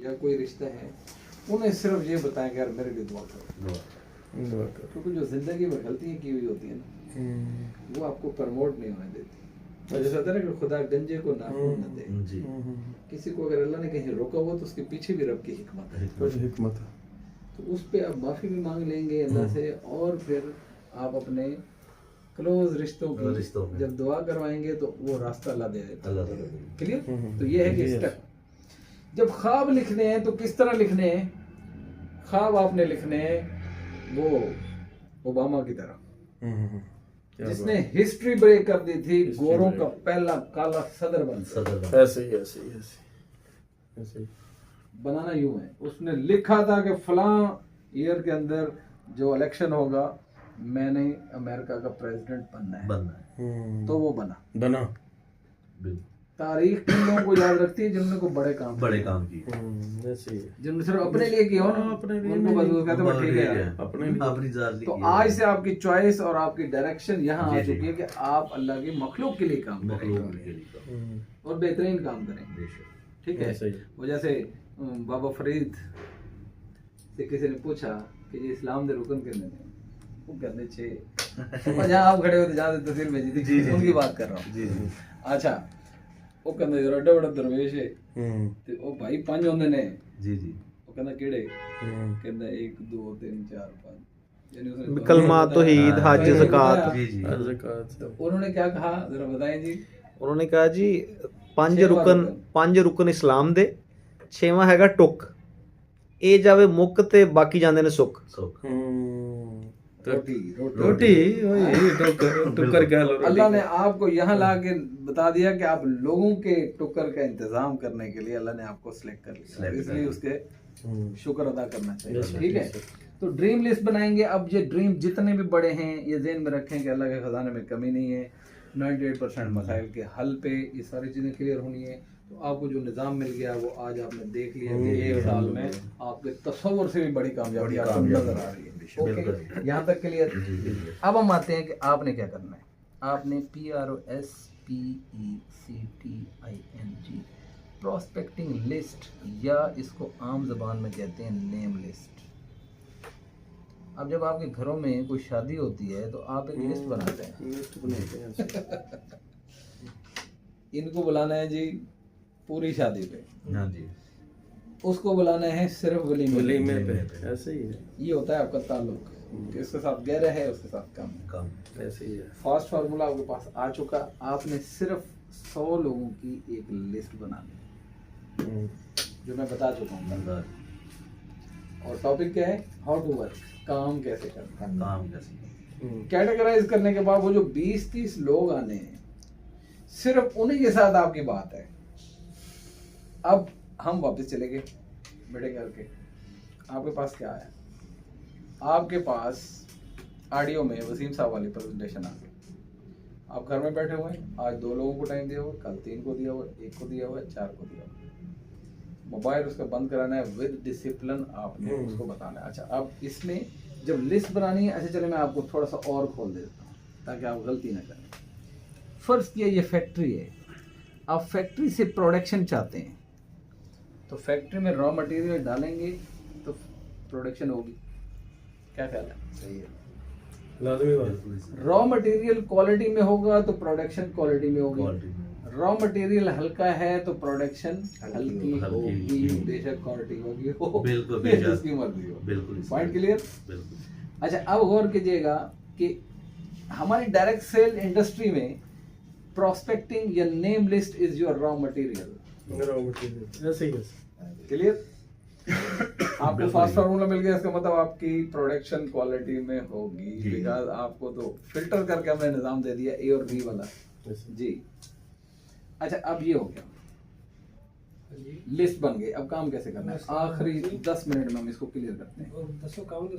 या कोई रिश्ता है, उन्हें सिर्फ ये बताएं कि यार मेरे लिए दुआ करो। क्योंकि जो जिंदगी में गलतियाँ की हुई होती है ना, वो आपको प्रमोट नहीं होने देती। और जैसे होता है ना कि खुदा गंजे को नाखून न दे। जी। किसी को अगर अल्लाह ने कहीं रोका हो तो उसके पीछे भी रब की हिकमत है। हिकमत है। तो उस पे आप माफ़ी भी मांग लेंगे अल्लाह से, और फिर आप अपने क्लोज रिश्तों की जब दुआ करवाएंगे तो वो रास्ता अल्लाह दे देता है। क्लियर? तो ये है कि स्टेप। जब ख्वाब लिखने हैं तो किस तरह लिखने हैं? ख्वाब आपने लिखने हैं वो ओबामा की तरह, जिसने हिस्ट्री ब्रेक कर दी थी, गोरों का पहला काला सदर बन। ऐसे ही बनाना यूं है, उसने लिखा था कि फलां ईयर के अंदर जो इलेक्शन होगा मैंने अमेरिका का प्रेसिडेंट बनना है। तो वो बना। तारीख किन लोगों को याद रखती है? जिन्होंने को बड़े काम किए, जिन्होंने सिर्फ अपने लिए किया हो ना, उनको बस कहते हैं ठीक है अपनी। तो आज से आपकी चॉइस और आपकी डायरेक्शन यहाँ आ चुकी है कि आप अल्लाह की मखलूक के लिए काम करें और बेहतरीन काम करें। ठीक है? वो जैसे बाबा फरीद से किसी ने पूछा कि ये इस्लाम दे रुकन कितने ने, वो कहते छे। जहाँ आप खड़े हो जहाँ तहसील में जी उनकी बात कर रहा हूँ। अच्छा, वो कहते एडा बड़ा दरवेश है ते ओ भाई 5 होंदे ने। वो कहता केड़े? कहता 1 2 3 4 5, यानी उसने कलमा तौहीद हज ज़कात। उन्होंने क्या कहा जरा बताएं जी? उन्होंने कहा जी 5 रुकन इस्लाम दे, 6वां हैगा टुक, ए जावे मुक ते बाकी जांदे ने सुख। रोटी टुकर कह लो। अल्लाह ने आपको यहाँ ला के बता दिया कि आप लोगों के टुकर का इंतजाम करने के लिए अल्लाह ने आपको सिलेक्ट कर लिया, इसलिए उसके शुक्र अदा करना चाहिए। ठीक है? तो ड्रीम लिस्ट बनाएंगे। अब ये ड्रीम जितने भी बड़े हैं ये ज़हन में रखें कि अल्लाह के खजाने में कमी नहीं है। 98% मसाइल के हल पे ये सारी चीज़ें क्लियर होनी है। तो आपको जो निज़ाम मिल गया वो आज आपने देख लिया कि 1 साल में आपके तसव्वुर से भी बड़ी कामयाबी आपको नजर आ रही है। ओके, यहाँ तक क्लियर? अब हम आते हैं कि आपने क्या करना है। आपने PROSPECTING प्रोस्पेक्टिंग लिस्ट, या इसको आम जबान में कहते हैं नेम लिस्ट। अब जब आपके घरों में कोई शादी होती है तो आप एक लिस्ट बनाते हैं। इनको बुलाना है जी पूरी शादी पे, उसको बुलाना है सिर्फ वलीमे पे। ऐसे ही है, ये होता है आपका ताल्लुक कि इसके साथ गहरा है उसके साथ कम। ऐसे ही है। फास्ट फार्मूला आपके पास आ चुका। आपने सिर्फ 100 लोगों की एक लिस्ट बनानी जो मैं बता चुका हूँ। और टॉपिक क्या है? हाउ टू वर्क, काम कैसे करना है। कैटेगराइज करने के बाद वो जो 20-30 लोग आने हैं, सिर्फ उन्हीं के साथ आपकी बात है। अब हम वापस चले गए बेटे करके, आपके पास क्या आया? आपके पास ऑडियो में वसीम साहब वाली प्रेजेंटेशन आ गई। आप घर में बैठे हुए हैं, आज 2 लोगों को टाइम दिया हुआ, कल 3 को दिया हुआ, 1 को दिया हुआ, 4 को दिया हुआ। मोबाइल उसका बंद कराना है विद डिसिप्लिन, आपने उसको बताना है। अच्छा, अब इसमें जब लिस्ट बनानी है, अच्छा चले मैं आपको थोड़ा सा और खोल देता हूँ ताकि आप गलती ना करें। फर्स्ट किया, ये फैक्ट्री है। आप फैक्ट्री से प्रोडक्शन चाहते हैं तो फैक्ट्री में रॉ मटेरियल डालेंगे तो प्रोडक्शन होगी। क्या ख्याल है? सही है, लाजमी बात। रॉ मटेरियल क्वालिटी में होगा तो प्रोडक्शन क्वालिटी में होगी। रॉ मटेरियल हल्का है तो प्रोडक्शन हल्की होगी, बेशक क्वालिटी होगी हो, बिल्कुल जिसकी मर्जी हो। बिल्कुल पॉइंट क्लियर? बिल्कुल। अच्छा, अब गौर कीजिएगा कि हमारी डायरेक्ट सेल इंडस्ट्री में प्रोस्पेक्टिंग या name list is your raw material. ऐसे ही है। क्लियर? आपको फास्ट फार्मूला मिल गया, इसका मतलब आपकी प्रोडक्शन क्वालिटी में होगी। बिकॉज आपको तो फिल्टर करके हमने निजाम दे दिया ए और बी वाला जी। अच्छा, अब ये हो गया, लिस्ट बन गई। अब काम कैसे करना है? आखिरी 10 मिनट में हम इसको क्लियर करते हैं।